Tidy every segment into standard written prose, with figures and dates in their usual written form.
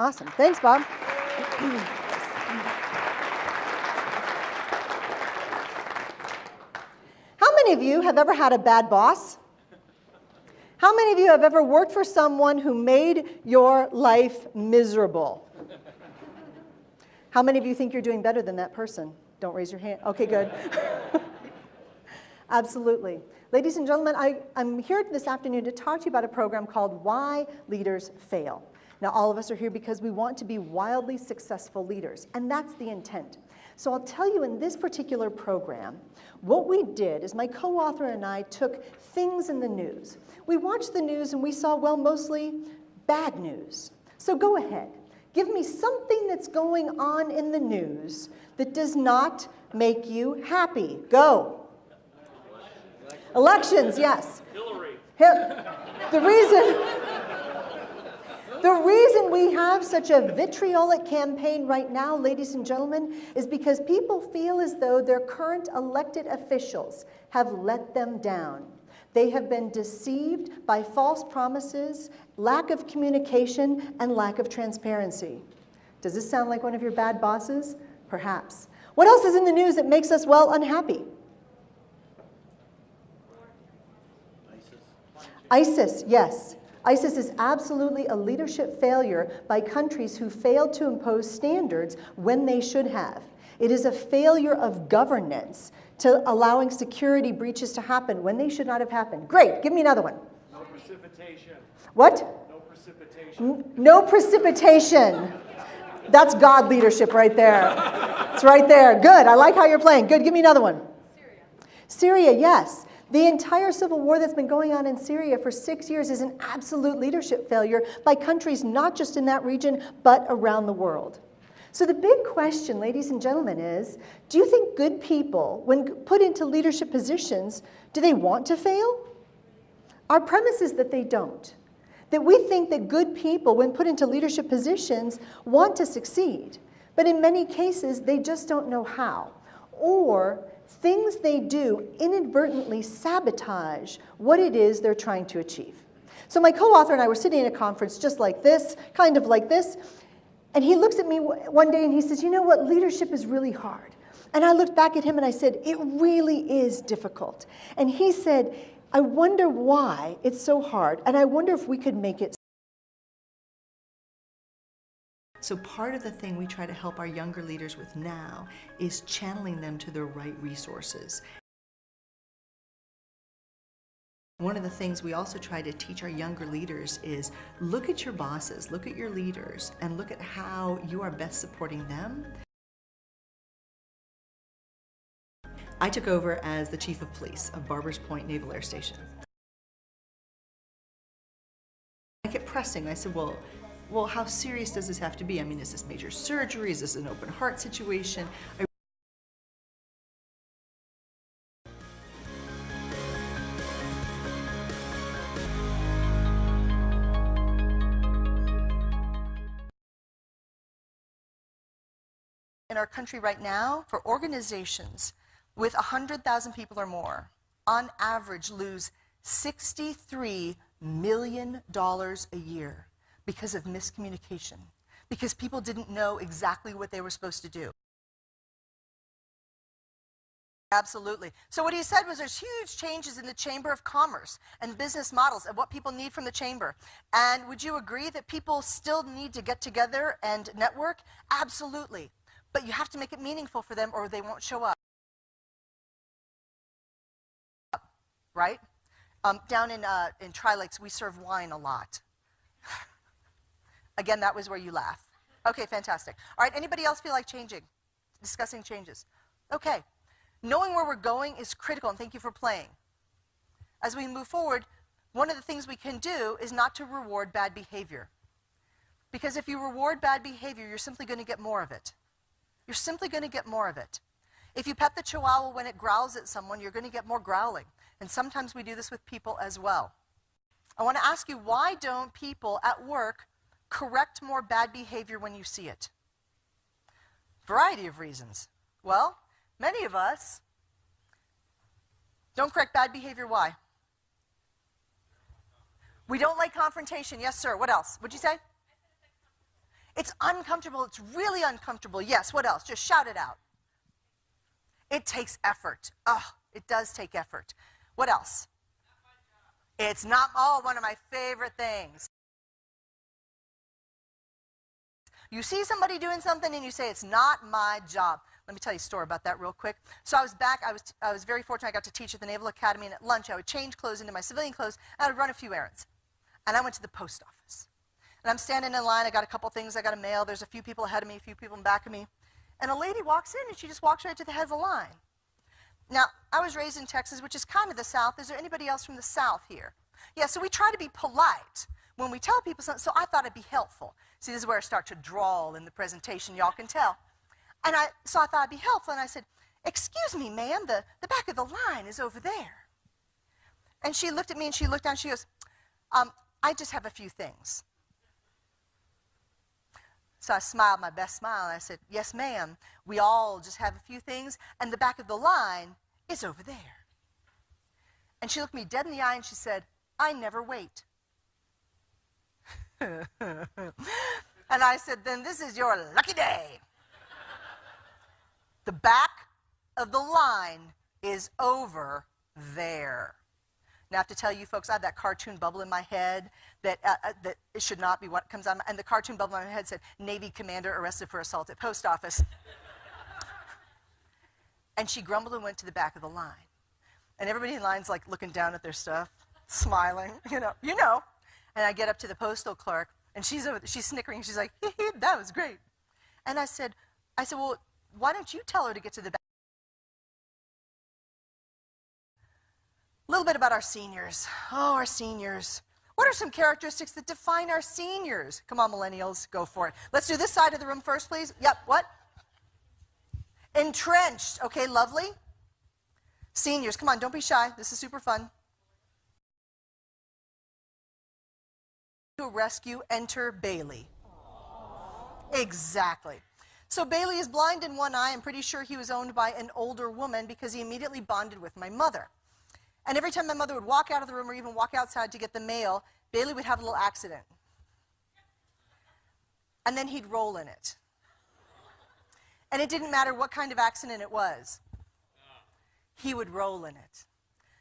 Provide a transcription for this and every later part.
Awesome. Thanks, Bob. How many of you have ever had a bad boss? How many of you have ever worked for someone who made your life miserable? How many of you think you're doing better than that person? Don't raise your hand. Okay, good. Absolutely. Ladies and gentlemen, I'm here this afternoon to talk to you about a program called Why Leaders Fail. Now, all of us are here because we want to be wildly successful leaders, and that's the intent. So I'll tell you in this particular program, what we did is my co-author and I took things in the news. We watched the news and we saw, well, mostly bad news. So go ahead. Give me something that's going on in the news that does not make you happy. Go. Elections, yes. Hillary. The reason we have such a vitriolic campaign right now, ladies and gentlemen, is because people feel as though their current elected officials have let them down. They have been deceived by false promises, lack of communication, and lack of transparency. Does this sound like one of your bad bosses? Perhaps. What else is in the news that makes us, well, unhappy? ISIS, yes. ISIS is absolutely a leadership failure by countries who failed to impose standards when they should have. It is a failure of governance to allowing security breaches to happen when they should not have happened. Great, give me another one. No precipitation. What? No precipitation. No precipitation. That's God leadership right there. It's right there. Good, I like how you're playing. Good, give me another one. Syria, yes. The entire civil war that's been going on in Syria for 6 years is an absolute leadership failure by countries not just in that region, but around the world. So the big question, ladies and gentlemen, is, do you think good people, when put into leadership positions, do they want to fail? Our premise is that they don't. That we think that good people, when put into leadership positions, want to succeed. But in many cases, they just don't know how. Or things they do inadvertently sabotage what it is they're trying to achieve. So my co-author and I were sitting in a conference just like this, kind of like this, and he looks at me one day and he says, you know what, leadership is really hard. And I looked back at him and I said, it really is difficult. And he said, I wonder why it's so hard, and I wonder if we could make it. So part of the thing we try to help our younger leaders with now is channeling them to the right resources. One of the things we also try to teach our younger leaders is look at your bosses, look at your leaders, and look at how you are best supporting them. I took over as the chief of police of Barbers Point Naval Air Station. I kept pressing. I said, well, how serious does this have to be? I mean, is this major surgery? Is this an open heart situation? In our country right now, for organizations with 100,000 people or more, on average lose $63 million a year. Because of miscommunication, because people didn't know exactly what they were supposed to do. Absolutely. So what he said was there's huge changes in the Chamber of Commerce and business models and what people need from the chamber. And would you agree that people still need to get together and network? Absolutely. But you have to make it meaningful for them or they won't show up. Right? Down in Tri-Lakes, we serve wine a lot. Again, that was where you laugh. Okay, fantastic. All right, anybody else feel like changing? Discussing changes? Okay. Knowing where we're going is critical, and thank you for playing. As we move forward, one of the things we can do is not to reward bad behavior. Because if you reward bad behavior, you're simply going to get more of it. You're simply going to get more of it. If you pet the chihuahua when it growls at someone, you're going to get more growling. And sometimes we do this with people as well. I want to ask you, why don't people at work correct more bad behavior when you see it? Variety of reasons. Well, many of us don't correct bad behavior. Why? We don't like confrontation. Yes, sir. What else? What'd you say? It's uncomfortable. It's really uncomfortable. Yes, what else? Just shout it out. It takes effort. Oh, it does take effort. What else? It's not, one of my favorite things. You see somebody doing something and you say, it's not my job. Let me tell you a story about that real quick. So I was back, I was very fortunate. I got to teach at the Naval Academy, and at lunch I would change clothes into my civilian clothes, and I would run a few errands. And I went to the post office. And I'm standing in line, I got a couple things I got to mail. There's a few people ahead of me, a few people in back of me. And a lady walks in and she just walks right to the head of the line. Now, I was raised in Texas, which is kind of the South. Is there anybody else from the South here? Yeah, so we try to be polite when we tell people something, so I thought it'd be helpful. See, this is where I start to drawl in the presentation, y'all can tell. And so I thought it'd be helpful, and I said, excuse me, ma'am, the back of the line is over there. And she looked at me and she looked down, she goes, I just have a few things. So I smiled my best smile, and I said, yes, ma'am, we all just have a few things, and the back of the line is over there. And she looked me dead in the eye and she said, I never wait. And I said, then this is your lucky day. The back of the line is over there. Now, I have to tell you folks, I have that cartoon bubble in my head that it should not be what comes out. And the cartoon bubble in my head said, Navy commander arrested for assault at post office. And she grumbled and went to the back of the line. And everybody in line's like looking down at their stuff, smiling, you know. And I get up to the postal clerk, and she's snickering. She's like, that was great. And I said, well, why don't you tell her to get to the back? A little bit about our seniors. Oh, our seniors. What are some characteristics that define our seniors? Come on, millennials, go for it. Let's do this side of the room first, please. Yep, what? Entrenched. Okay, lovely. Seniors, come on, don't be shy. This is super fun. To rescue, enter Bailey. Exactly. So Bailey is blind in one eye. I'm pretty sure he was owned by an older woman because he immediately bonded with my mother. And every time my mother would walk out of the room or even walk outside to get the mail, Bailey would have a little accident. And then he'd roll in it. And it didn't matter what kind of accident it was. He would roll in it.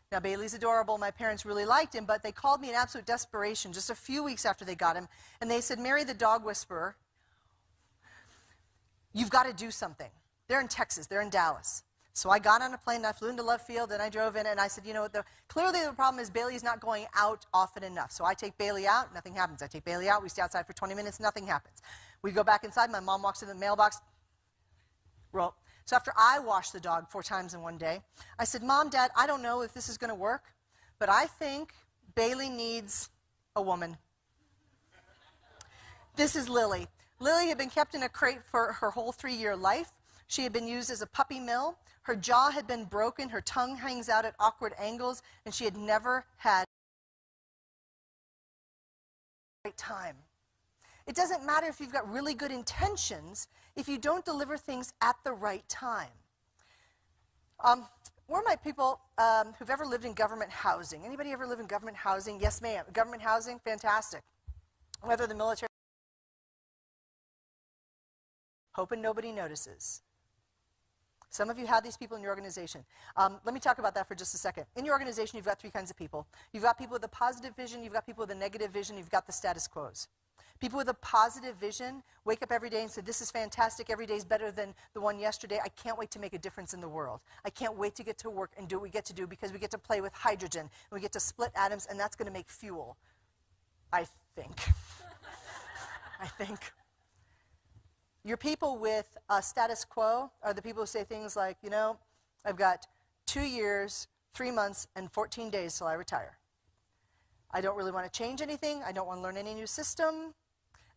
Now, Bailey's adorable. My parents really liked him, but they called me in absolute desperation just a few weeks after they got him. And they said, Mary the dog whisperer, you've got to do something. They're in Texas. They're in Dallas. So I got on a plane, and I flew into Love Field, and I drove in, and I said, you know what, clearly the problem is Bailey's not going out often enough. So I take Bailey out, nothing happens. I take Bailey out, we stay outside for 20 minutes, nothing happens. We go back inside, my mom walks in the mailbox, roll. So after I washed the dog 4 times in one day, I said, Mom, Dad, I don't know if this is going to work, but I think Bailey needs a woman. This is Lily. Lily had been kept in a crate for her whole 3-year life. She had been used as a puppy mill. Her jaw had been broken. Her tongue hangs out at awkward angles, and she had never had the right time. It doesn't matter if you've got really good intentions if you don't deliver things at the right time. Where are my people who've ever lived in government housing? Anybody ever live in government housing? Yes, ma'am. Government housing? Fantastic. Whether the military... Hoping nobody notices. Some of you have these people in your organization. Let me talk about that for just a second. In your organization, you've got 3 kinds of people. You've got people with a positive vision, you've got people with a negative vision, you've got the status quos. People with a positive vision wake up every day and say, this is fantastic, every day is better than the one yesterday. I can't wait to make a difference in the world. I can't wait to get to work and do what we get to do because we get to play with hydrogen, and we get to split atoms, and that's going to make fuel. I think. I think. Your people with status quo are the people who say things like, you know, I've got 2 years, 3 months, and 14 days till I retire. I don't really want to change anything. I don't want to learn any new system.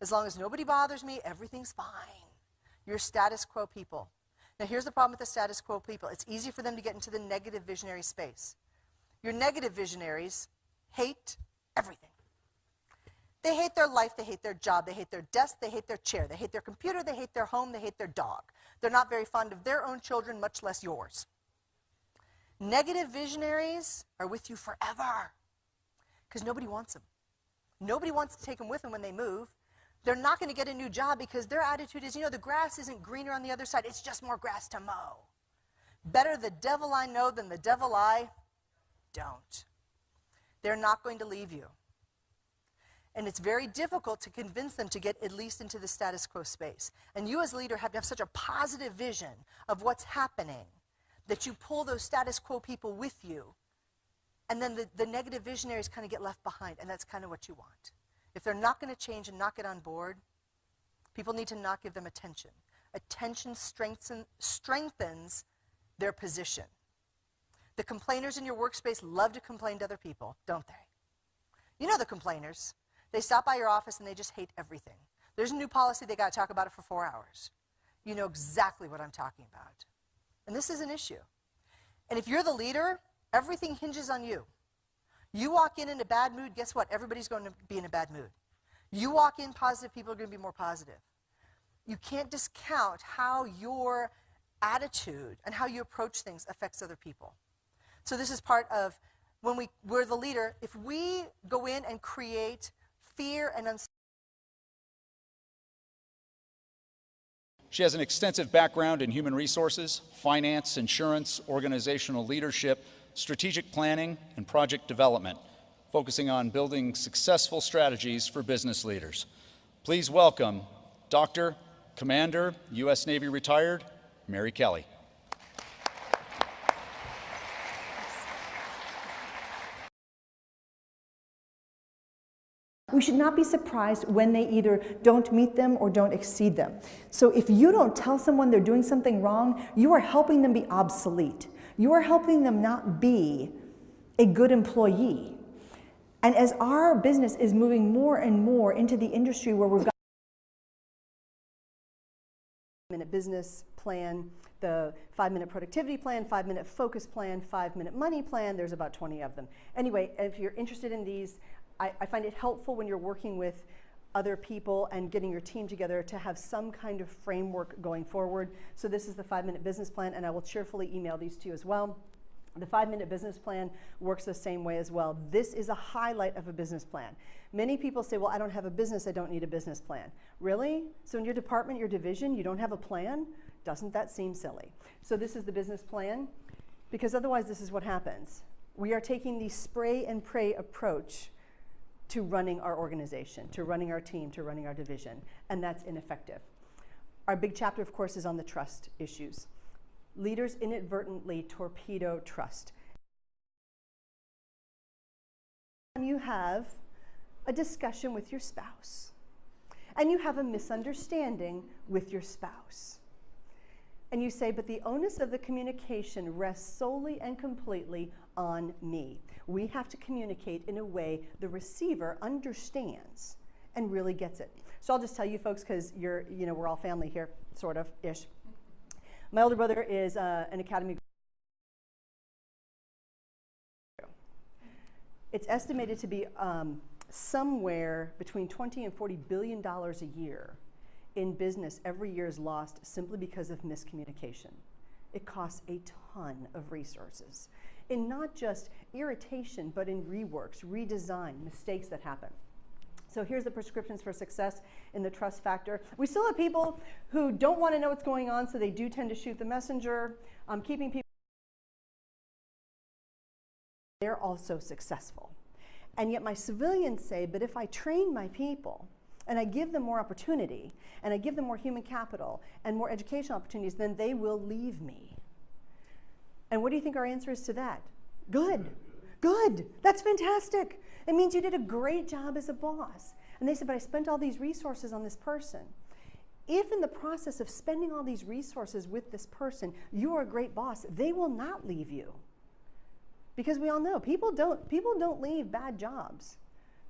As long as nobody bothers me, everything's fine. You're status quo people. Now, here's the problem with the status quo people. It's easy for them to get into the negative visionary space. Your negative visionaries hate everything. They hate their life, they hate their job, they hate their desk, they hate their chair, they hate their computer, they hate their home, they hate their dog. They're not very fond of their own children, much less yours. Negative visionaries are with you forever because nobody wants them. Nobody wants to take them with them when they move. They're not going to get a new job because their attitude is, the grass isn't greener on the other side. It's just more grass to mow. Better the devil I know than the devil I don't. They're not going to leave you. And it's very difficult to convince them to get at least into the status quo space. And you as a leader have to have such a positive vision of what's happening that you pull those status quo people with you. And then the negative visionaries kind of get left behind. And that's kind of what you want. If they're not going to change and not get on board, people need to not give them attention. Attention strengthens their position. The complainers in your workspace love to complain to other people, don't they? You know the complainers. They stop by your office and they just hate everything. There's a new policy, they got to talk about it for 4 hours. You know exactly what I'm talking about. And this is an issue. And if you're the leader, everything hinges on you. You walk in a bad mood, guess what? Everybody's going to be in a bad mood. You walk in positive, people are going to be more positive. You can't discount how your attitude and how you approach things affects other people. So this is part of when we're the leader. If we go in and create fear and uncertainty. She has an extensive background in human resources, finance, insurance, organizational leadership, strategic planning, and project development, focusing on building successful strategies for business leaders. Please welcome Dr. Commander, U.S. Navy retired, Mary Kelly. We should not be surprised when they either don't meet them or don't exceed them. So if you don't tell someone they're doing something wrong, you are helping them be obsolete. You are helping them not be a good employee. And as our business is moving more and more into the industry where we've got a 5-minute business plan, the 5-minute productivity plan, 5-minute focus plan, 5-minute money plan, there's about 20 of them. Anyway, if you're interested in these, I find it helpful when you're working with other people and getting your team together to have some kind of framework going forward. So this is the 5-minute business plan, and I will cheerfully email these to you as well. The 5-minute business plan works the same way as well. This is a highlight of a business plan. Many people say, well, I don't have a business, I don't need a business plan. Really? So in your department, your division, you don't have a plan? Doesn't that seem silly? So this is the business plan, because otherwise this is what happens. We are taking the spray and pray approach to running our organization, to running our team, to running our division, and that's ineffective. Our big chapter, of course, is on the trust issues. Leaders inadvertently torpedo trust. You have a discussion with your spouse, and you have a misunderstanding with your spouse. And you say, but the onus of the communication rests solely and completely on me. We have to communicate in a way the receiver understands and really gets it. So I'll just tell you folks, because we're all family here, sort of, ish. My older brother is an Academy. It's estimated to be somewhere between $20 and $40 billion a year in business every year is lost simply because of miscommunication. It costs a ton of resources in not just irritation, but in reworks, redesign, mistakes that happen. So here's the prescriptions for success in the trust factor. We still have people who don't want to know what's going on, so they do tend to shoot the messenger. Keeping people, they're also successful. And yet my civilians say, but if I train my people, and I give them more opportunity, and I give them more human capital and more educational opportunities, then they will leave me. And what do you think our answer is to that? Good. Good. That's fantastic. It means you did a great job as a boss. And they said, but I spent all these resources on this person. If in the process of spending all these resources with this person, you are a great boss, they will not leave you. Because we all know people don't leave bad jobs.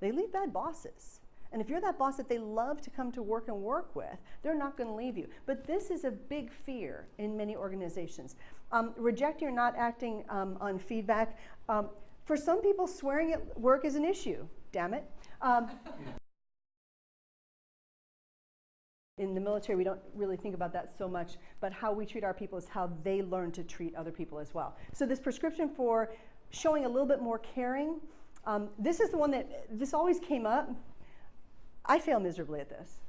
They leave bad bosses. And if you're that boss that they love to come to work and work with, they're not going to leave you. But this is a big fear in many organizations. Rejecting or not acting on feedback. For some people, swearing at work is an issue. Damn it. In the military, we don't really think about that so much, but how we treat our people is how they learn to treat other people as well. So this prescription for showing a little bit more caring, this is the one that, this always came up. I fail miserably at this.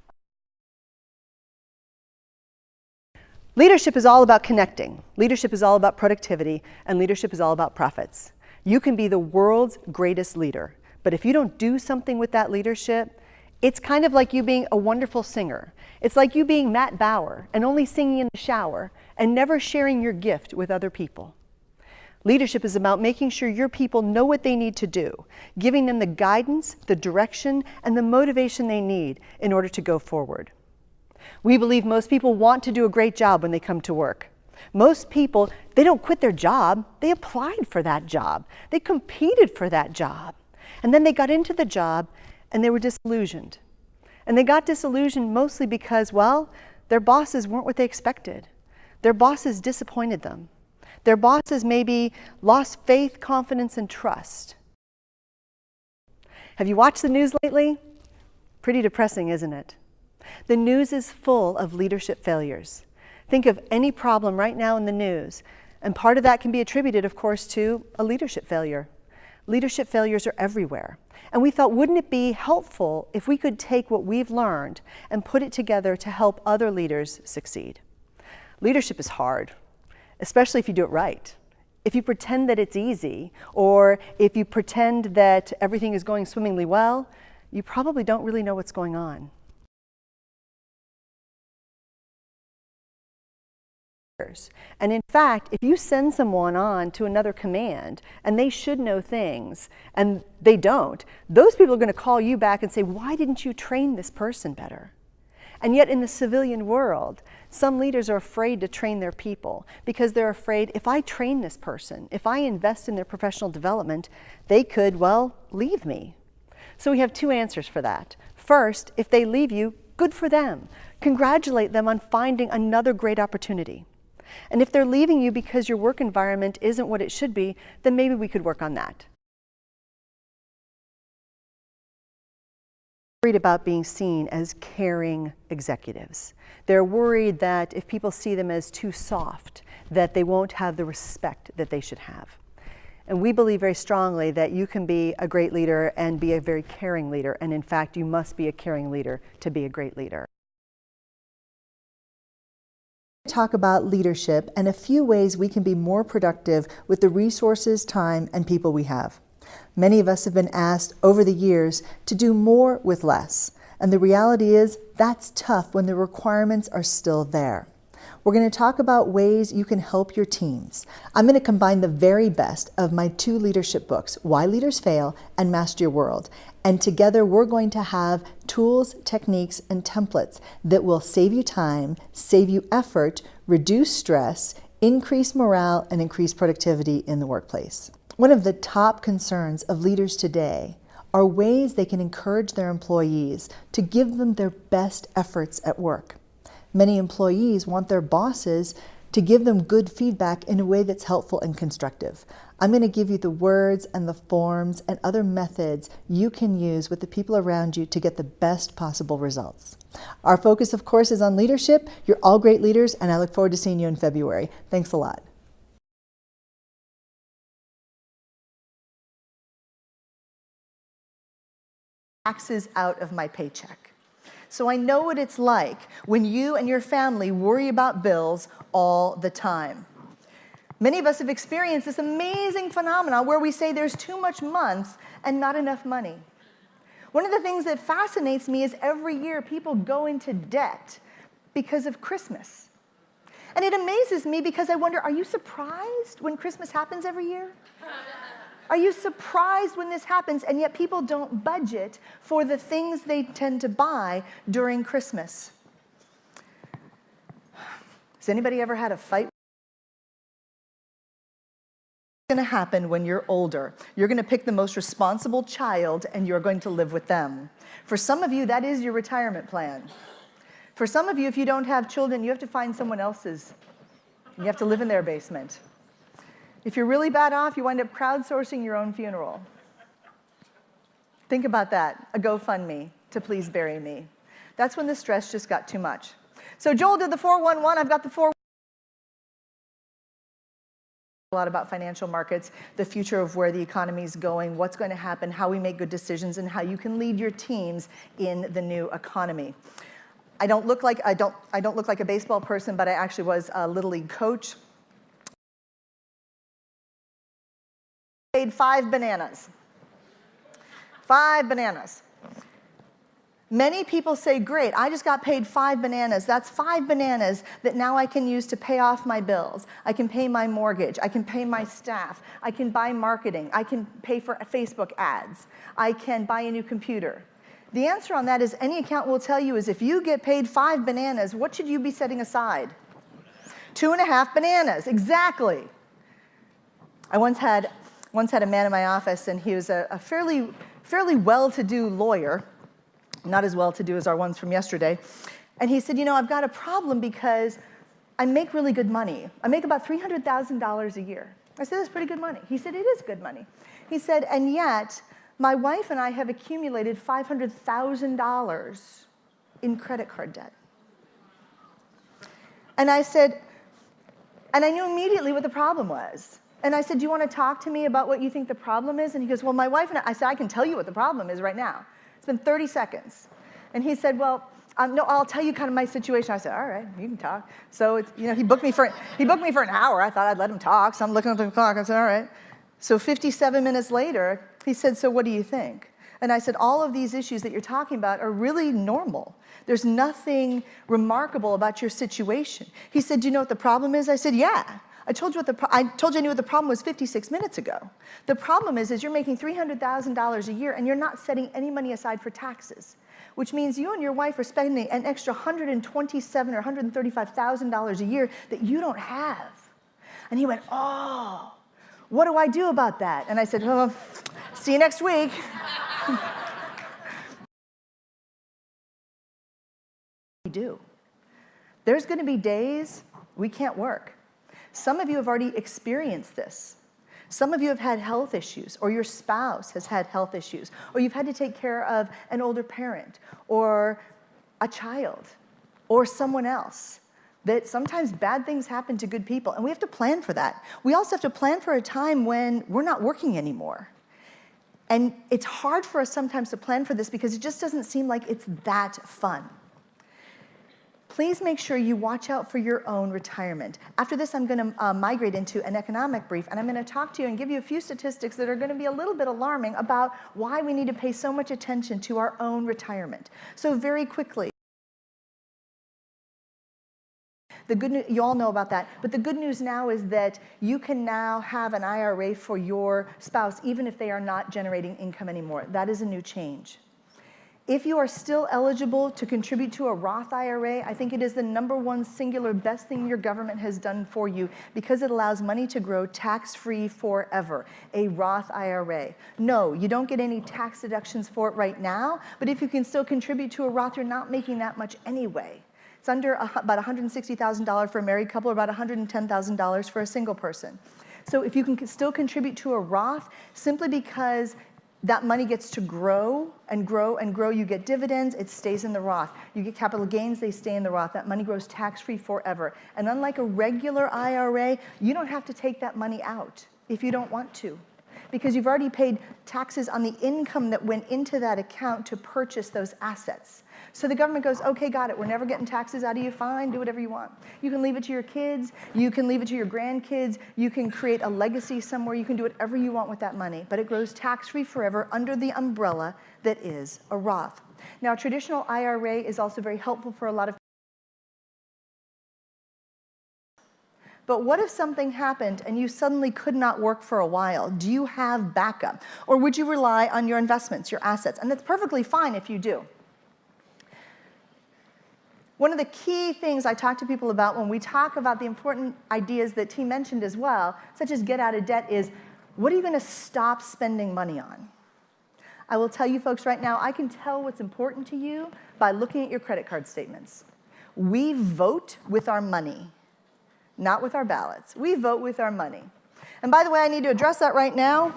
Leadership is all about connecting. Leadership is all about productivity, and leadership is all about profits. You can be the world's greatest leader, but if you don't do something with that leadership, it's kind of like you being a wonderful singer. It's like you being Matt Bauer and only singing in the shower and never sharing your gift with other people. Leadership is about making sure your people know what they need to do, giving them the guidance, the direction, and the motivation they need in order to go forward. We believe most people want to do a great job when they come to work. Most people, they don't quit their job, they applied for that job. They competed for that job. And then they got into the job and they were disillusioned. And they got disillusioned mostly because, well, their bosses weren't what they expected. Their bosses disappointed them. Their bosses maybe lost faith, confidence, and trust. Have you watched the news lately? Pretty depressing, isn't it? The news is full of leadership failures. Think of any problem right now in the news, and part of that can be attributed, of course, to a leadership failure. Leadership failures are everywhere. And we thought, wouldn't it be helpful if we could take what we've learned and put it together to help other leaders succeed? Leadership is hard, especially if you do it right. If you pretend that it's easy, or if you pretend that everything is going swimmingly well, you probably don't really know what's going on. And in fact, if you send someone on to another command and they should know things and they don't, those people are going to call you back and say, why didn't you train this person better? And yet in the civilian world, some leaders are afraid to train their people because they're afraid, if I train this person, if I invest in their professional development, they could, well, leave me. So we have two answers for that. First, if they leave you, good for them. Congratulate them on finding another great opportunity. And if they're leaving you because your work environment isn't what it should be, then maybe we could work on that. Worried about being seen as caring executives. They're worried that if people see them as too soft, that they won't have the respect that they should have. And we believe very strongly that you can be a great leader and be a very caring leader. And in fact, you must be a caring leader to be a great leader. Talk about leadership and a few ways we can be more productive with the resources, time, and people we have. Many of us have been asked over the years to do more with less, and the reality is that's tough when the requirements are still there. We're going to talk about ways you can help your teams. I'm going to combine the very best of my two leadership books, Why Leaders Fail and Master Your World. And together we're going to have tools, techniques, and templates that will save you time, save you effort, reduce stress, increase morale, and increase productivity in the workplace. One of the top concerns of leaders today are ways they can encourage their employees to give them their best efforts at work. Many employees want their bosses to give them good feedback in a way that's helpful and constructive. I'm going to give you the words and the forms and other methods you can use with the people around you to get the best possible results. Our focus, of course, is on leadership. You're all great leaders, and I look forward to seeing you in February. Thanks a lot. Taxes out of my paycheck. So I know what it's like when you and your family worry about bills all the time. Many of us have experienced this amazing phenomenon where we say there's too much month and not enough money. One of the things that fascinates me is every year people go into debt because of Christmas. And it amazes me because I wonder, are you surprised when Christmas happens every year? Are you surprised when this happens and yet people don't budget for the things they tend to buy during Christmas? Has anybody ever had a fight? What's going to happen when you're older? You're going to pick the most responsible child and you're going to live with them. For some of you, that is your retirement plan. For some of you, if you don't have children, you have to find someone else's. You have to live in their basement. If you're really bad off, you wind up crowdsourcing your own funeral. Think about that, a GoFundMe to please bury me. That's when the stress just got too much. So Joel did the 411, I've got the 411. A lot about financial markets, the future of where the economy is going, what's going to happen, how we make good decisions, and how you can lead your teams in the new economy. I don't look like a baseball person, but I actually was a Little League coach. Paid 5 bananas. 5 bananas. Many people say, great, I just got paid 5 bananas. That's 5 bananas that now I can use to pay off my bills. I can pay my mortgage. I can pay my staff. I can buy marketing. I can pay for Facebook ads. I can buy a new computer. The answer on that is any accountant will tell you is if you get paid 5 bananas, what should you be setting aside? 2.5 bananas, exactly. I once had a man in my office, and he was a fairly well-to-do lawyer, not as well-to-do as our ones from yesterday. And he said, you know, I've got a problem because I make really good money. I make about $300,000 a year. I said, that's pretty good money. He said, it is good money. He said, and yet, my wife and I have accumulated $500,000 in credit card debt. And I said, and I knew immediately what the problem was. And I said, do you want to talk to me about what you think the problem is? And he goes, well, my wife and I said, I can tell you what the problem is right now. It's been 30 seconds. And he said, well, no, I'll tell you kind of my situation. I said, all right, you can talk. So it's, you know, he booked me for an hour. I thought I'd let him talk. So I'm looking at the clock. I said, all right. So 57 minutes later, he said, so what do you think? And I said, all of these issues that you're talking about are really normal. There's nothing remarkable about your situation. He said, do you know what the problem is? I said, yeah. I told you I knew what the problem was 56 minutes ago. The problem is you're making $300,000 a year and you're not setting any money aside for taxes, which means you and your wife are spending an extra $127,000 or $135,000 a year that you don't have. And he went, oh, what do I do about that? And I said, oh, see you next week. We do. There's going to be days we can't work. Some of you have already experienced this. Some of you have had health issues, or your spouse has had health issues, or you've had to take care of an older parent, or a child, or someone else. That sometimes bad things happen to good people, and we have to plan for that. We also have to plan for a time when we're not working anymore. And it's hard for us sometimes to plan for this because it just doesn't seem like it's that fun. Please make sure you watch out for your own retirement. After this, I'm going to migrate into an economic brief, and I'm going to talk to you and give you a few statistics that are going to be a little bit alarming about why we need to pay so much attention to our own retirement. So very quickly, the good news, you all know about that, but the good news now is that you can now have an IRA for your spouse even if they are not generating income anymore. That is a new change. If you are still eligible to contribute to a Roth IRA, I think it is the #1 singular best thing your government has done for you because it allows money to grow tax-free forever, a Roth IRA. No, you don't get any tax deductions for it right now, but if you can still contribute to a Roth, you're not making that much anyway. It's under about $160,000 for a married couple, or about $110,000 for a single person. So if you can still contribute to a Roth, simply because that money gets to grow and grow and grow. You get dividends, it stays in the Roth. You get capital gains, they stay in the Roth. That money grows tax-free forever. And unlike a regular IRA, you don't have to take that money out if you don't want to, because you've already paid taxes on the income that went into that account to purchase those assets. So the government goes, okay, got it, we're never getting taxes out of you, fine, do whatever you want. You can leave it to your kids, you can leave it to your grandkids, you can create a legacy somewhere, you can do whatever you want with that money, but it grows tax-free forever under the umbrella that is a Roth. Now, a traditional IRA is also very helpful for a lot of people. But what if something happened and you suddenly could not work for a while? Do you have backup? Or would you rely on your investments, your assets? And that's perfectly fine if you do. One of the key things I talk to people about when we talk about the important ideas that T mentioned as well, such as get out of debt, is what are you going to stop spending money on? I will tell you folks right now, I can tell what's important to you by looking at your credit card statements. We vote with our money, not with our ballots. We vote with our money. And by the way, I need to address that right now.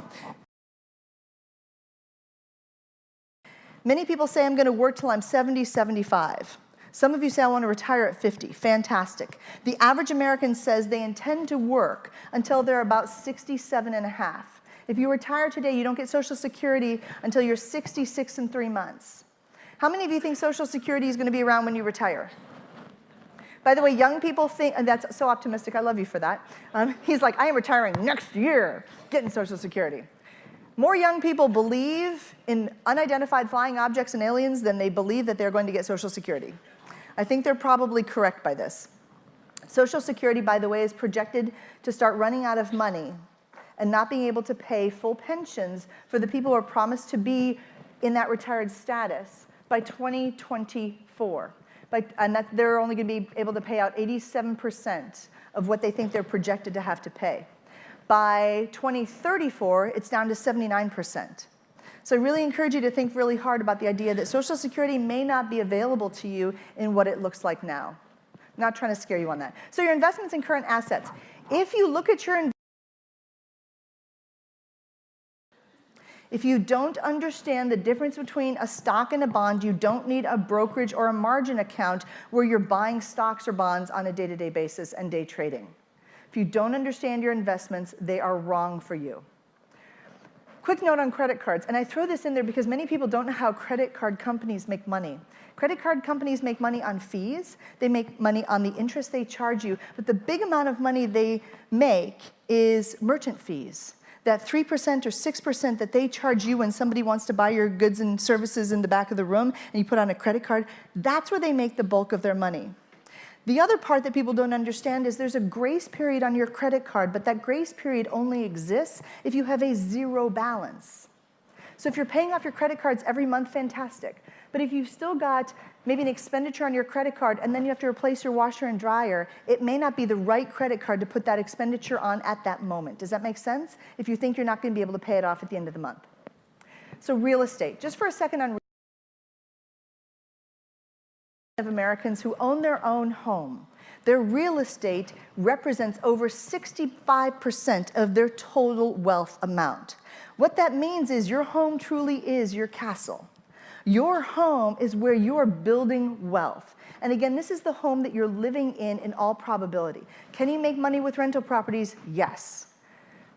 Many people say I'm going to work till I'm 70, 75. Some of you say I want to retire at 50. Fantastic. The average American says they intend to work until they're about 67 and a half. If you retire today, you don't get Social Security until you're 66 and 3 months. How many of you think Social Security is going to be around when you retire? By the way, young people think, and that's so optimistic, I love you for that. He's like, I am retiring next year, getting Social Security. More young people believe in unidentified flying objects and aliens than they believe that they're going to get Social Security. I think they're probably correct by this. Social Security, by the way, is projected to start running out of money and not being able to pay full pensions for the people who are promised to be in that retired status by 2024. And that they're only going to be able to pay out 87% of what they think they're projected to have to pay. By 2034, it's down to 79%. So I really encourage you to think really hard about the idea that Social Security may not be available to you in what it looks like now. I'm not trying to scare you on that. So your investments in current assets. If you look at your If you don't understand the difference between a stock and a bond, you don't need a brokerage or a margin account where you're buying stocks or bonds on a day-to-day basis and day trading. If you don't understand your investments, they are wrong for you. Quick note on credit cards, and I throw this in there because many people don't know how credit card companies make money. Credit card companies make money on fees, they make money on the interest they charge you, but the big amount of money they make is merchant fees. That 3% or 6% that they charge you when somebody wants to buy your goods and services in the back of the room and you put on a credit card, that's where they make the bulk of their money. The other part that people don't understand is there's a grace period on your credit card, but that grace period only exists if you have a zero balance. So if you're paying off your credit cards every month, fantastic. But if you've still got maybe an expenditure on your credit card and then you have to replace your washer and dryer, it may not be the right credit card to put that expenditure on at that moment. Does that make sense? If you think you're not going to be able to pay it off at the end of the month. So real estate. Just for a second on of Americans who own their own home. Their real estate represents over 65% of their total wealth amount. What that means is your home truly is your castle. Your home is where you're building wealth. And again, this is the home that you're living in all probability. Can you make money with rental properties? Yes.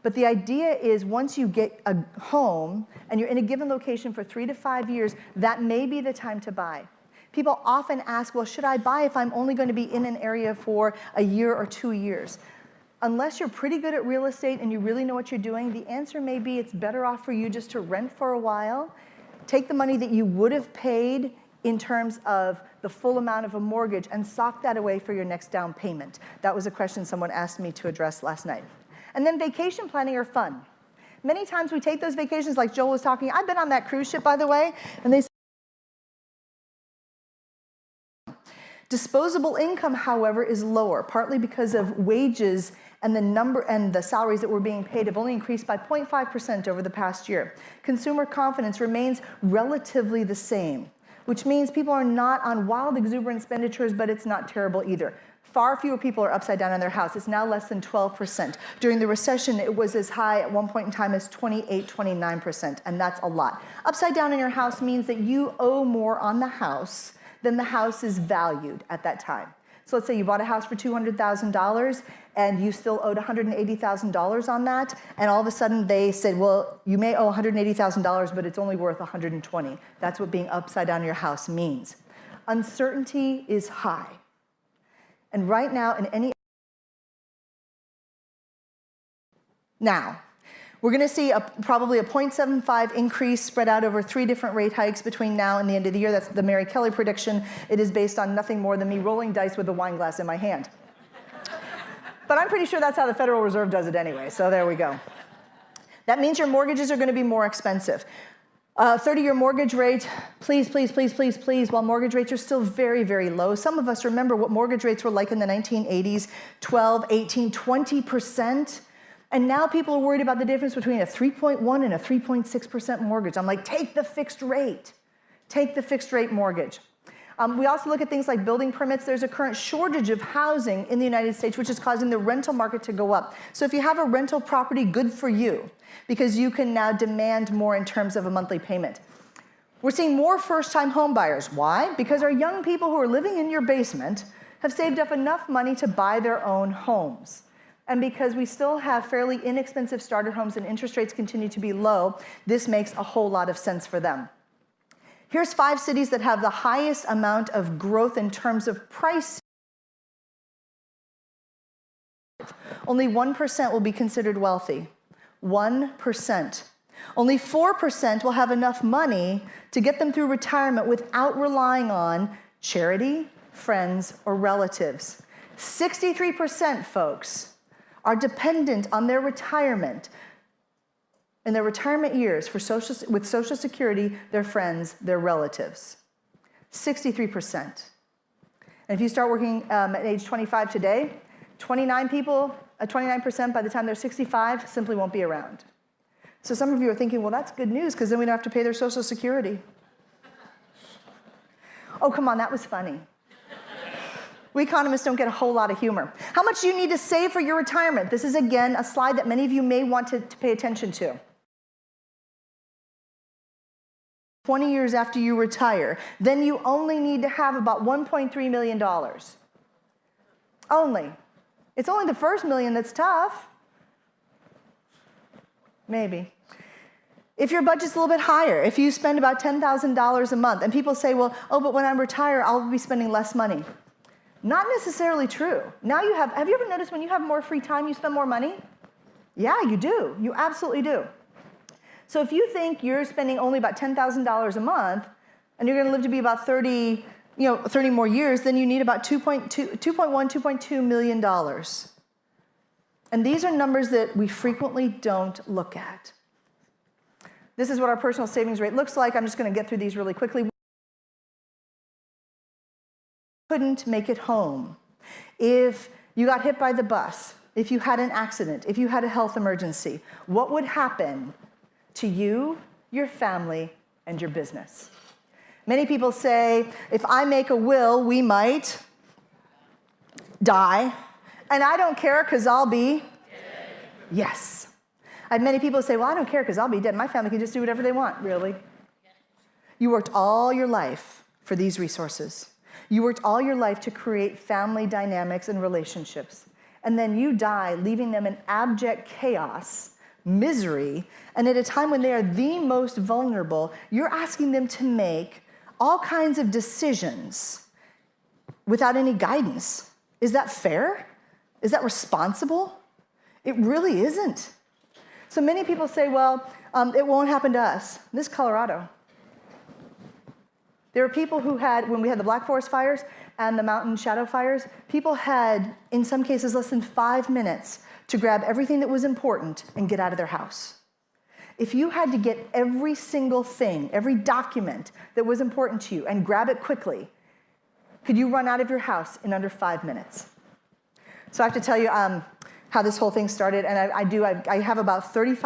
But the idea is once you get a home and you're in a given location for 3 to 5 years, that may be the time to buy. People often ask, well, should I buy if I'm only going to be in an area for a year or 2 years? Unless you're pretty good at real estate and you really know what you're doing, the answer may be it's better off for you just to rent for a while, take the money that you would have paid in terms of the full amount of a mortgage and sock that away for your next down payment. That was a question someone asked me to address last night. And then vacation planning are fun. Many times we take those vacations like Joel was talking. I've been on that cruise ship, by the way, and they disposable income, however, is lower, partly because of wages and the salaries that were being paid have only increased by 0.5% over the past year. Consumer confidence remains relatively the same, which means people are not on wild exuberant expenditures, but it's not terrible either. Far fewer people are upside down on their house. It's now less than 12%. During the recession, it was as high at one point in time as 28, 29%, and that's a lot. Upside down in your house means that you owe more on the house than the house is valued at that time. So let's say you bought a house for $200,000 and you still owed $180,000 on that, and all of a sudden they said, well, you may owe $180,000, but it's only worth $120,000. That's what being upside down in your house means. Uncertainty is high. And right now, we're going to see probably a 0.75 increase spread out over 3 different rate hikes between now and the end of the year. That's the Mary Kelly prediction. It is based on nothing more than me rolling dice with a wine glass in my hand. But I'm pretty sure that's how the Federal Reserve does it anyway, so there we go. That means your mortgages are going to be more expensive. 30-year mortgage rate, please, please, please, please, please, while mortgage rates are still very, very low. Some of us remember what mortgage rates were like in the 1980s, 12, 18, 20%. And now people are worried about the difference between a 3.1 and a 3.6% mortgage. I'm like, take the fixed rate. Take the fixed rate mortgage. We also look at things like building permits. There's a current shortage of housing in the United States, which is causing the rental market to go up. So if you have a rental property, good for you, because you can now demand more in terms of a monthly payment. We're seeing more first-time home buyers. Why? Because our young people who are living in your basement have saved up enough money to buy their own homes. And because we still have fairly inexpensive starter homes and interest rates continue to be low, this makes a whole lot of sense for them. Here's 5 cities that have the highest amount of growth in terms of price. Only 1% will be considered wealthy. 1%. Only 4% will have enough money to get them through retirement without relying on charity, friends, or relatives. 63%, folks, are dependent on their retirement in their retirement years with Social Security, their friends, their relatives. 63%. And if you start working at age 25 today, 29% by the time they're 65 simply won't be around. So some of you are thinking, well, that's good news because then we don't have to pay their Social Security. Oh, come on, that was funny. We economists don't get a whole lot of humor. How much do you need to save for your retirement? This is, again, a slide that many of you may want to pay attention to. 20 years after you retire, then you only need to have about $1.3 million. Only. It's only the first million that's tough. Maybe. If your budget's a little bit higher, if you spend about $10,000 a month, and people say, well, oh, but when I retire, I'll be spending less money. Not necessarily true. Now have you ever noticed when you have more free time, you spend more money? Yeah, you do. You absolutely do. So if you think you're spending only about $10,000 a month, and you're going to live to be about 30 more years, then you need about $2.2 million. And these are numbers that we frequently don't look at. This is what our personal savings rate looks like. I'm just going to get through these really quickly. Couldn't make it home. If you got hit by the bus, if you had an accident, if you had a health emergency, what would happen to you, your family, and your business? Many people say, if I make a will, we might die, and I don't care because I'll be dead. Yes. I have many people say, well, I don't care because I'll be dead. My family can just do whatever they want. Really? You worked all your life for these resources. You worked all your life to create family dynamics and relationships. And then you die, leaving them in abject chaos, misery, and at a time when they are the most vulnerable, you're asking them to make all kinds of decisions without any guidance. Is that fair? Is that responsible? It really isn't. So many people say, well, it won't happen to us. This is Colorado. There were people who had, when we had the Black Forest fires and the mountain shadow fires, people had, in some cases, less than 5 minutes to grab everything that was important and get out of their house. If you had to get every single thing, every document that was important to you and grab it quickly, could you run out of your house in under 5 minutes? So I have to tell you how this whole thing started, and I have about 35